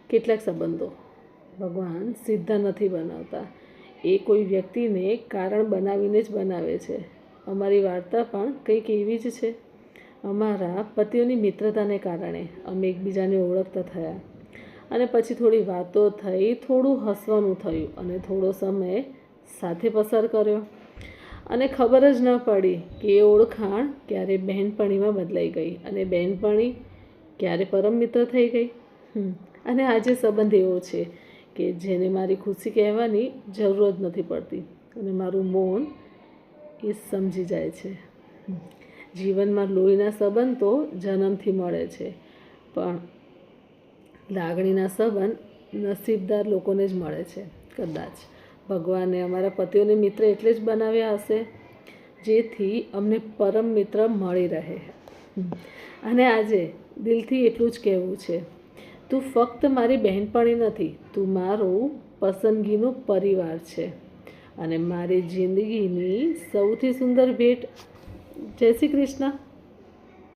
કેટલાક સંબંધો ભગવાન સીધા નથી બનાવતા, એ કોઈ વ્યક્તિને કારણ બનાવીને જ બનાવે છે. અમારી વાર્તા પણ કંઈક એવી જ છે. અમારા પતિઓની મિત્રતાને કારણે અમે એકબીજાને ઓળખતા થયા, અને પછી થોડી વાતો થઈ, થોડું હસવાનું થયું, અને થોડો સમય સાથે પસાર કર્યો, અને ખબર જ ન પડી કે એ ઓળખાણ ક્યારે બહેનપણીમાં બદલાઈ ગઈ, અને બહેનપણી ક્યારે પરમ મિત્ર થઈ ગઈ. અને આજે સંબંધ એવો છે કે જેને મારી ખુશી કહેવાની જરૂર જ નથી પડતી, અને મારું મૌન એ સમજી જાય છે. જીવનમાં લોહીના સંબંધ તો જન્મથી મળે છે, પણ લાગણીના સંબંધ નસીબદાર લોકોને જ મળે છે. કદાચ ભગવાને અમારા પતિઓને મિત્ર એટલે જ બનાવ્યા હશે જેથી અમને પરમ મિત્ર મળી રહે. અને આજે દિલથી એટલું જ કહેવું છે, તું ફક્ત મારી બહેનપણી નથી, તું મારું પસંદગીનું પરિવાર છે, અને મારી જિંદગીની સૌથી સુંદર ભેટ. જય શ્રી કૃષ્ણ.